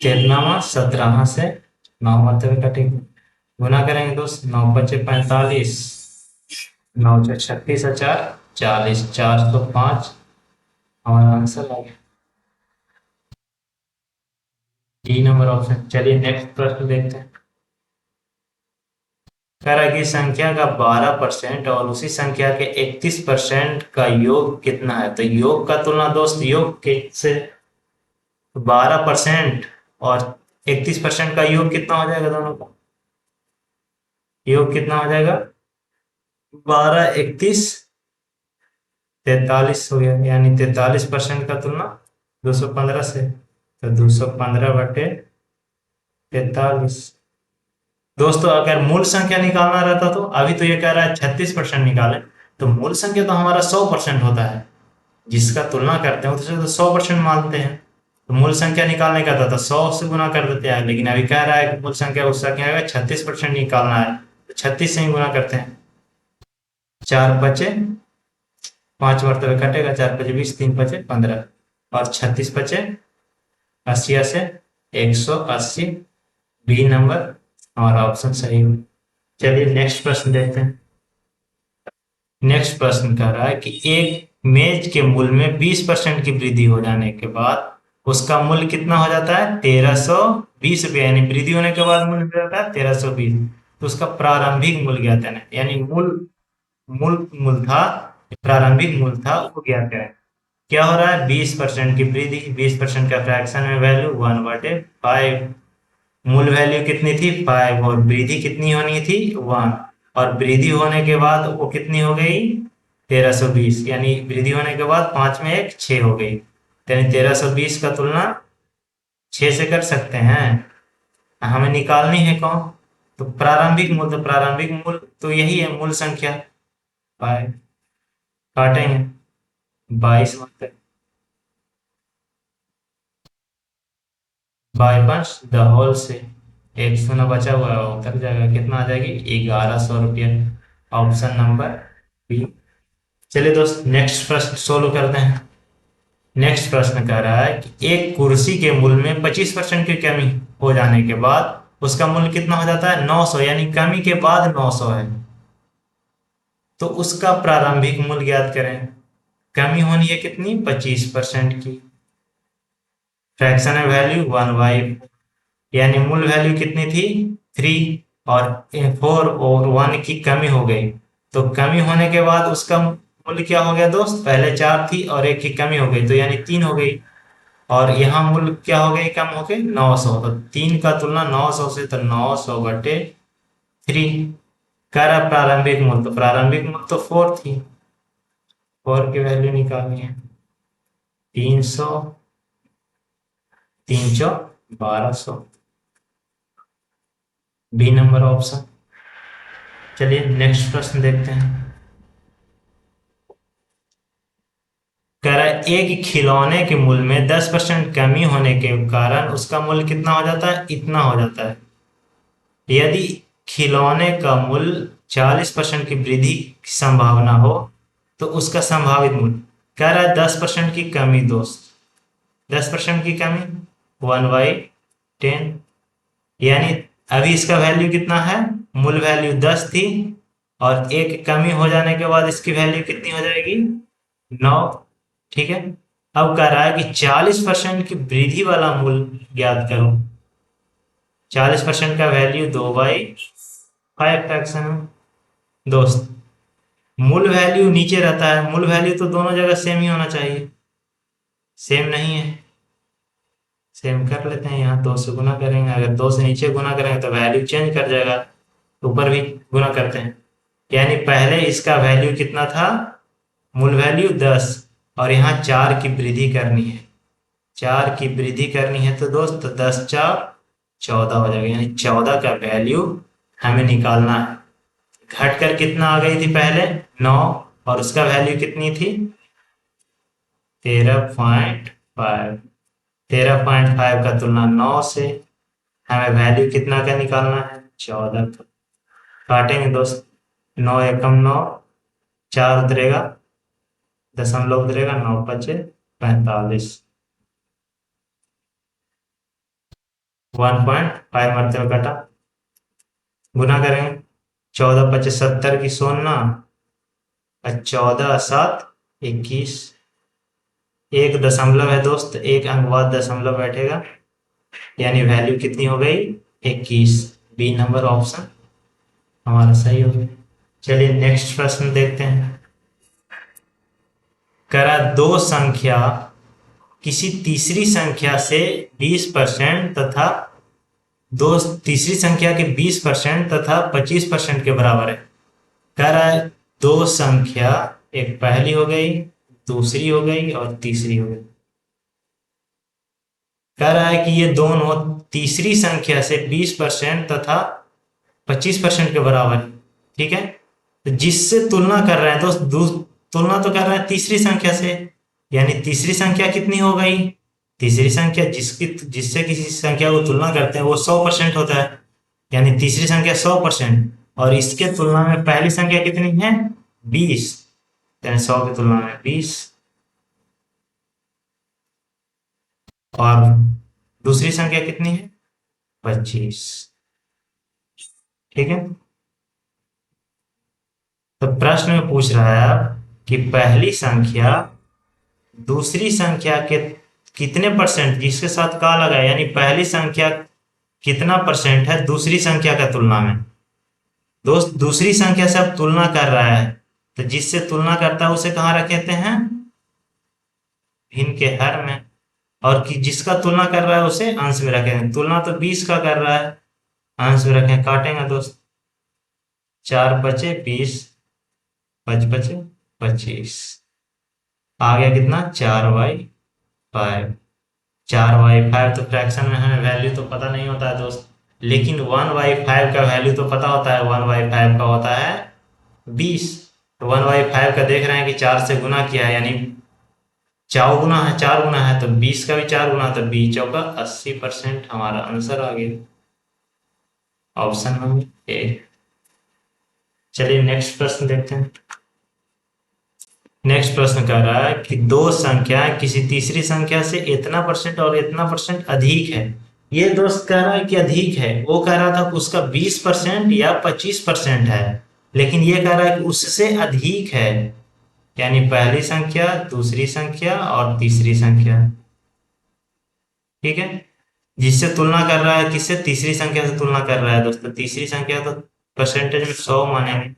S1: कितना? 17 से 9 मरतबे कटेगी। गुना करेंगे दोस्त। 9×5=45, 9×6=36, 405 हमारा आंसर आ गया डी नंबर ऑप्शन। चलिए नेक्स्ट प्रश्न देखते हैं। कह रहा है कि संख्या का 12% और उसी संख्या के 31% का योग कितना है? तो योग का तुलना दोस्त योग के से, 12% और 31% का योग कितना हो जाएगा दोनों का? योग कितना हो जाएगा, 12, 31, 43 हो गया, यानी 43% का तुलना 215 से, तो 215/43। दोस्तों अगर मूल संख्या निकालना रहता तो अभी तो ये कह रहा है 36% निकाले, तो मूल संख्या तो हमारा 100% होता है, जिसका तुलना करते हैं उसे तो 100% मानते हैं। तो मूल संख्या निकालने का था तो 100 से गुना कर देते हैं, लेकिन अभी कह रहा है कि मूल संख्या उसका क्या है, 36% निकालना है, तो 36 से ही गुना करते हैं। 4 बचे, 5 मरतबे कटेगा, 4 5 20, 3 5 15, और 36 बचे, 80 से 180, बी नंबर हमारा ऑप्शन सही हो। चलिए नेक्स्ट प्रश्न देखते हैं। नेक्स्ट प्रश्न कह रहा है कि एक मेज के मूल्य में 20% की वृद्धि हो जाने के बाद उसका मूल्य कितना हो जाता है, 1320 रुपये, यानी वृद्धि होने के बाद मूल्य हो जाता है 1320। तो उसका प्रारंभिक मूल्य ज्ञात है, यानी मूल मूल मूल था, प्रारंभिक मूल्य था वो ज्ञात करें। क्या हो रहा है, 20% की वृद्धि, 20% का फ्रैक्शन में वैल्यू 1/5, मूल वैल्यू कितनी थी 5, और वृद्धि कितनी होनी थी 1, और वृद्धि होने के बाद वो कितनी हो गई 1320, यानी वृद्धि होने के बाद 5 में 1 6 हो गई, यानी 1320 का तुलना 6 से कर सकते हैं। हमें निकालनी है कौन, तो प्रारंभिक मूल्य, तो प्रारंभिक मूल्य तो यही है मूल संख्या 5, काटेंगे 22 होते, बाई पंच द होल से, एक शून्य बचा हुआ है उतर जाएगा, कितना आ जाएगी 1100 रुपया, ऑप्शन नंबर बी। चलिए दोस्त नेक्स्ट प्रश्न सोल्व करते हैं। नेक्स्ट प्रश्न कह रहा है कि एक कुर्सी के मूल्य में 25% की कमी हो जाने के बाद उसका मूल्य कितना हो जाता है 900, यानी कमी के बाद 900 है, तो उसका प्रारंभिक मूल्य ज्ञात करें। कमी होनी है कितनी 25% की, फ्रैक्शन है वैल्यू 1/4, यानी मूल वैल्यू कितनी थी 3, और 4 और 1 की कमी हो गई, तो कमी होने के बाद उसका मूल्य क्या हो गया दोस्त, पहले 4 थी और 1 की कमी हो गई, तो यानी 3 हो गई, और यहाँ मूल्य क्या हो गई, कम हो गई 900, तो 3 का तुलना 900 से, तो 900/3 कह रहा प्रारंभिक मूल्य, तो प्रारंभिक मूल्य तो 4 थी, 4 की वैल्यू निकालनी है, 300, 300, 1200, बी नंबर ऑप्शन। चलिए नेक्स्ट प्रश्न देखते हैं। कह रहा है एक खिलौने के मूल्य में 10% कमी होने के कारण उसका मूल्य कितना हो जाता है, इतना हो जाता है। यदि खिलौने का मूल्य 40% की वृद्धि की संभावना हो तो उसका संभावित मूल्य, कह रहा है 10% की कमी दोस्त, 10% की कमी 1/10, यानी अभी इसका वैल्यू कितना है, मूल वैल्यू 10 थी, और एक कमी हो जाने के बाद इसकी वैल्यू कितनी हो जाएगी 9, ठीक है। अब कह रहा है कि 40% की वृद्धि वाला मूल्य ज्ञात करो, 40% का वैल्यू 2/5 फ्रैक्शन है दोस्त, मूल वैल्यू नीचे रहता है, मूल वैल्यू तो दोनों जगह सेम ही होना चाहिए, सेम नहीं है, सेम कर लेते हैं, यहाँ 2 से गुना करेंगे, अगर 2 से नीचे गुना करेंगे तो वैल्यू चेंज कर जाएगा, ऊपर भी गुना करते हैं, यानी पहले इसका वैल्यू कितना था, मूल वैल्यू 10, और यहाँ 4 की वृद्धि करनी है, 4 की वृद्धि करनी है, तो दोस्त 10 4 14 हो जाएगा, यानी 14 का वैल्यू हमें निकालना है। घट कर कितना आ गई थी पहले 9, और उसका वैल्यू कितनी थी 13.5, 13.5 का तुलना 9 से, हमें वैल्यू कितना का निकालना है 14 का, काटेंगे दोस्त, 9 एकम 9, 4 उतरेगा, दशमलव उतरेगा, 9 5 45, 1.5 मरते हुए काटा, गुना करेंगे, 14 5 70 की 16, और 14 7 21, एक दशमलव है दोस्त, एक अंक बाद दशमलव बैठेगा, यानी वैल्यू कितनी हो गई 21, बी नंबर ऑप्शन हमारा सही हो गया। चलिए नेक्स्ट प्रश्न देखते हैं। करा दो संख्या किसी तीसरी संख्या से 20% तथा दोस्त तीसरी संख्या के 20% तथा 25% के बराबर है। कह रहा है दो संख्या, एक पहली हो गई, दूसरी हो गई और तीसरी हो गई। कह रहा है कि ये दोनों तीसरी संख्या से 20% तथा 25% के बराबर है। ठीक है, तो जिससे तुलना कर रहे हैं दोस्त, तुलना तो कर रहे हैं तीसरी संख्या से, यानी तीसरी संख्या कितनी हो गई, तीसरी संख्या जिससे किसी संख्या को तुलना करते हैं वो 100% होता है, यानी तीसरी संख्या 100%। और इसके तुलना में पहली संख्या कितनी है, 20, यानी 100 की तुलना में 20। और दूसरी संख्या कितनी है, 25। ठीक है, तो प्रश्न में पूछ रहा है आप कि पहली संख्या दूसरी संख्या के कितने परसेंट, जिसके साथ का लगा है, यानी पहली संख्या कितना परसेंट है दूसरी संख्या का तुलना में। दोस्त दूसरी संख्या से अब तुलना कर रहा है, तो जिससे तुलना करता है उसे कहाँ रखते हैं, भिन्न के हर में। और कि जिसका तुलना कर रहा है उसे अंश में रखेंगे। तुलना तो 20 का कर रहा है, अंश में रखें, काटेंगे दोस्त, 4 बचे 20, 5 बचे 25, आ गया कितना, 4/5। 4/5 तो फ्रैक्शन में हमें वैल्यू तो पता नहीं होता है दोस्त, लेकिन 1/5 का वैल्यू तो पता होता है। 1/5 का होता है 20। तो 1/5 का देख रहे हैं कि 4 से गुना किया है, यानी 4 गुना है, तो 20 का भी 4 गुना, तो 20 चौका 80%, हमारा आंसर आ गया, ऑप्शन नंबर ए। चलिए नेक्स्ट प्रश्न देखते हैं। नेक्स्ट प्रश्न कह रहा है कि दो संख्याएं किसी तीसरी संख्या से इतना परसेंट और इतना परसेंट अधिक है। ये दोस्त कह रहा है कि अधिक है, वो कह रहा था कि उसका 20% या 25% है, लेकिन ये कह रहा है कि उससे अधिक है, यानी पहली संख्या, दूसरी संख्या और तीसरी संख्या। ठीक है, जिससे तुलना कर रहा है, किससे, तीसरी संख्या से तुलना कर रहा है दोस्तों। तीसरी संख्या तो परसेंटेज में 100 मानेंगे,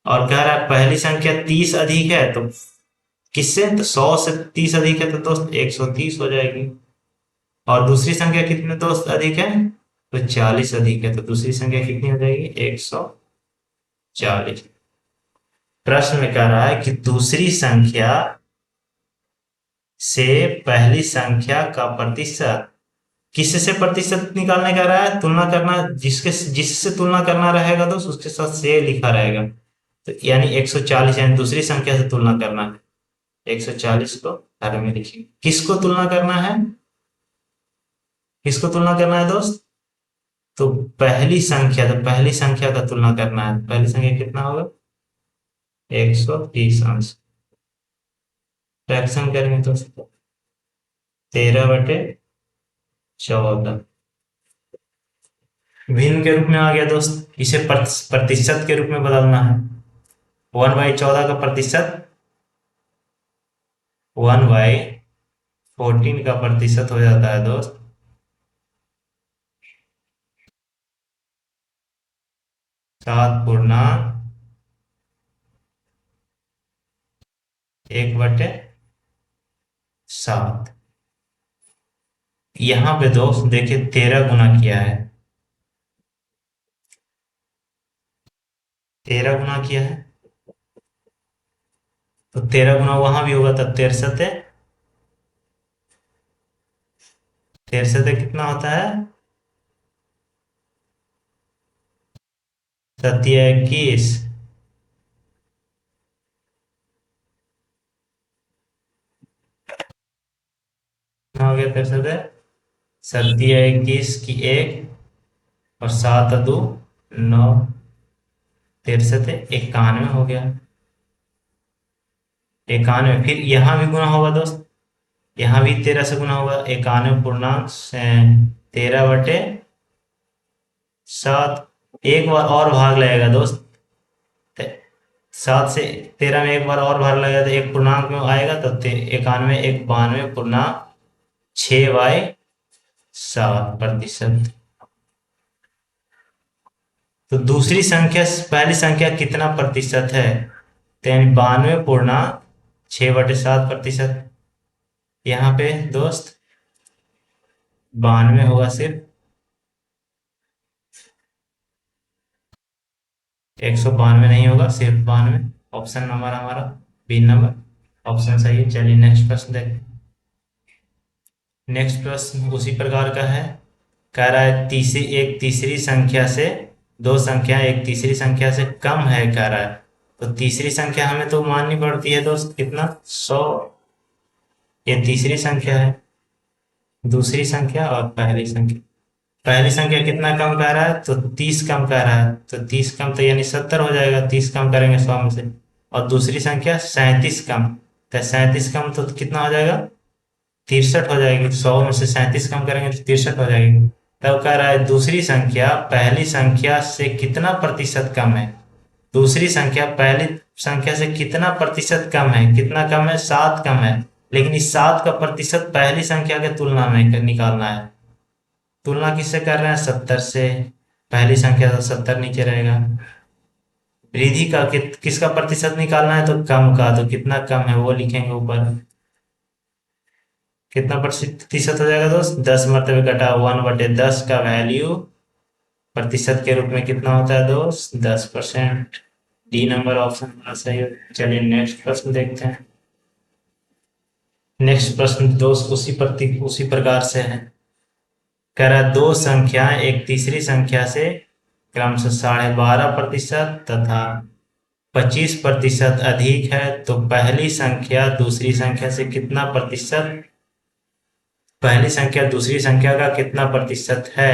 S1: और कह रहा है पहली संख्या 30 अधिक है, तो किससे, तो 100 से 30 अधिक है तो दोस्त 130 हो जाएगी। और दूसरी संख्या कितने दोस्त अधिक है, तो 40 अधिक है, तो दूसरी संख्या कितनी हो जाएगी, 140। प्रश्न में कह रहा है कि दूसरी संख्या से पहली संख्या का प्रतिशत, किससे प्रतिशत निकालने का रहा है, तुलना करना, जिससे तुलना करना रहेगा तो उसके साथ से लिखा रहेगा, तो यानी 140, यानी दूसरी संख्या से तुलना करना है। 140 को हर में लिखिए। किसको तुलना करना है, किसको तुलना करना है दोस्त, तो पहली संख्या, तो पहली संख्या का तुलना करना है। पहली संख्या कितना होगा, 130 अंश। फ्रैक्शन करेंगे तो 13/14 भिन्न के रूप में आ गया दोस्त। इसे प्रतिशत के रूप में बदलना है। 1/14 का प्रतिशत 1/14 का प्रतिशत हो जाता है दोस्त 7/1/7। यहां पे दोस्त देखिए 13 गुना किया है, 13 गुना किया है, तो 13 गुना वहां भी होगा, तब 13 13 कितना होता है, 21। कितना हो गया 13, 21 की एक और 7 2 9, 13 91 हो गया, 91। फिर यहाँ भी गुना होगा दोस्त, यहाँ भी 13 से गुना होगा, 91 पूर्णांक 13/7। एक बार और भाग लगेगा दोस्त, 7 से 13 में एक बार और भाग लगेगा तो एक पूर्णांक में आएगा, तो 91 92 तो दूसरी संख्या पहली संख्या कितना प्रतिशत है, तो यानी 92.6/7 यहाँ पे दोस्त 92 होगा सिर्फ, 192 नहीं होगा, सिर्फ 92। ऑप्शन नंबर हमारा बी नंबर ऑप्शन सही है। चलिए नेक्स्ट प्रश्न देखते हैं। नेक्स्ट प्रश्न उसी प्रकार का है। कह रहा है एक तीसरी संख्या से, दो संख्या एक तीसरी संख्या से कम है कह रहा है। तो तीसरी संख्या हमें तो माननी पड़ती है दोस्त, कितना, 100। ये तीसरी संख्या है, दूसरी संख्या और पहली संख्या। पहली संख्या कितना कम कह रहा है, तो 30 कम कह रहा है। तो 30 कम तो यानी 70 हो जाएगा, 30 कम करेंगे 100 में से। और दूसरी संख्या 37 कम, तो 37 कम तो कितना हो जाएगा, 63 हो जाएगी। 100 में से 37 कम करेंगे तो 63 हो जाएगी। तब कह रहा है दूसरी संख्या पहली संख्या से कितना प्रतिशत कम है। दूसरी संख्या पहली संख्या से कितना प्रतिशत कम है, कितना कम है, 7 कम है। लेकिन इस 7 का प्रतिशत पहली संख्या के तुलना में निकालना है। तुलना किससे कर रहे हैं, 70 से। पहली संख्या तो 70 नीचे रहेगा। वृद्धि का किसका प्रतिशत निकालना है, तो कम का। तो कितना कम है वो लिखेंगे ऊपर। कितना प्रतिशत हो जाएगा दोस्त, 10 मरतबे घटा 1/10 का वैल्यू प्रतिशत के रूप में कितना होता है दोस्त, 10%। डी नंबर ऑप्शन हमारा सही है। चलिए नेक्स्ट प्रश्न देखते हैं। नेक्स्ट प्रश्न दोस्त उसी प्रकार से है। कह रहा है दो संख्याएं एक तीसरी संख्या से क्रमशः 12.5% तथा 25% अधिक है, तो पहली संख्या दूसरी संख्या से कितना प्रतिशत, पहली संख्या दूसरी संख्या का कितना प्रतिशत है।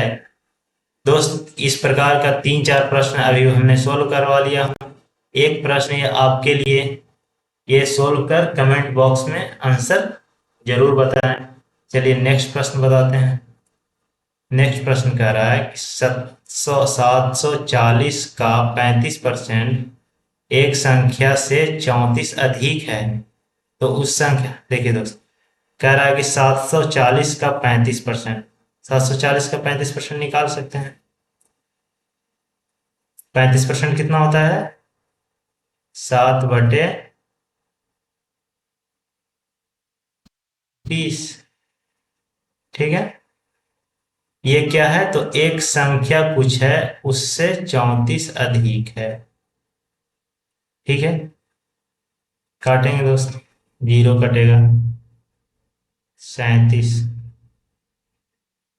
S1: दोस्त इस प्रकार का 3-4 प्रश्न अभी हमने सोल्व करवा लिया। एक प्रश्न ये आपके लिए, ये सोल्व कर कमेंट बॉक्स में आंसर जरूर बताएं। चलिए नेक्स्ट प्रश्न बताते हैं। नेक्स्ट प्रश्न कह रहा है कि 740 का 35% एक संख्या से 34 अधिक है, तो उस संख्या, देखिए दोस्त कह रहा है कि 740 का 35%, 740 का 35% निकाल सकते हैं। 35% कितना होता है, 7/20। ठीक है, ये क्या है, तो एक संख्या कुछ है उससे 34 अधिक है। ठीक है, काटेंगे दोस्त, 0 कटेगा, 37,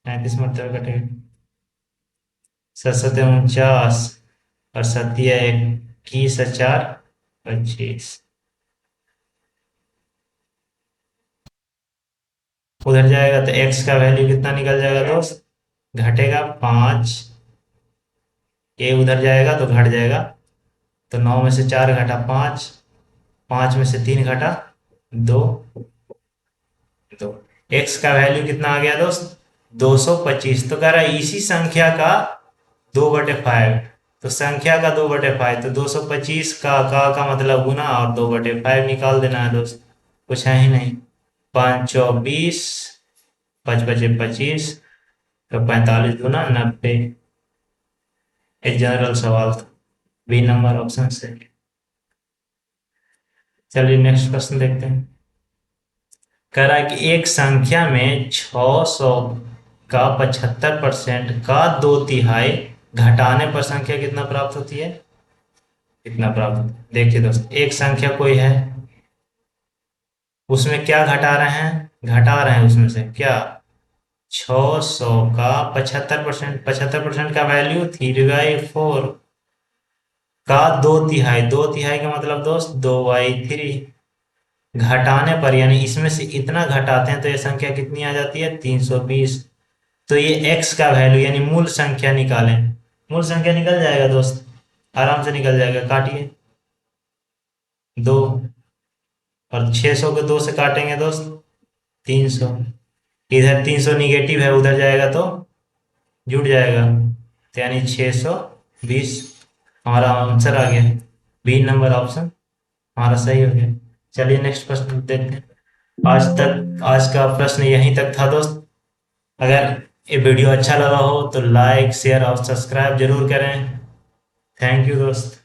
S1: 37 मतलब कटेगा, 7×7 49 और 7×21 4 25। उधर जाएगा तो x का वैल्यू कितना निकल जाएगा दोस्त, घटेगा 5। ये उधर जाएगा तो घट जाएगा, तो 9 में से 4 घटा 5, 5 में से 3 घटा 2, तो x का वैल्यू कितना आ गया दोस्त, 225। तो कह रहा है इसी संख्या का 2/5, तो संख्या का 2/5, तो 225 का मतलब गुना और 2/5 निकाल देना है दोस्त, कुछ है ही नहीं। 5×4 = 20, 5×5 = 25, तो 45 गुना 90। एक जनरल सवाल था, बी नंबर ऑप्शन से। चलिए नेक्स्ट प्रश्न देखते हैं। कह रहा है कि एक संख्या में 600 का 75% का 2/3 घटाने पर संख्या कितना प्राप्त होती है, कितना प्राप्त होता है। देखिए दोस्त एक संख्या कोई है, उसमें क्या घटा रहे हैं, घटा रहे हैं उसमें से क्या, 600 का 75%, 75% का वैल्यू 3/4 का 2/3, 2/3 का मतलब दोस्त 2/3 घटाने पर, यानी इसमें से इतना घटाते हैं तो ये संख्या कितनी आ जाती है, 320। तो ये x का वैल्यू यानी मूल संख्या निकालें, मूल संख्या निकल जाएगा दोस्त, आराम से निकल जाएगा। काटिए 2, और 600 को 2 से काटेंगे दोस्त 300, इधर 300 निगेटिव है, उधर जाएगा तो जुड़ जाएगा, तो यानी 620 हमारा आंसर आ गया। बी नंबर ऑप्शन हमारा सही हो गया। चलिए नेक्स्ट प्रश्न देखते हैं। आज का प्रश्न यहीं तक था दोस्त। अगर ये वीडियो अच्छा लगा हो तो लाइक शेयर और सब्सक्राइब जरूर करें। थैंक यू दोस्त।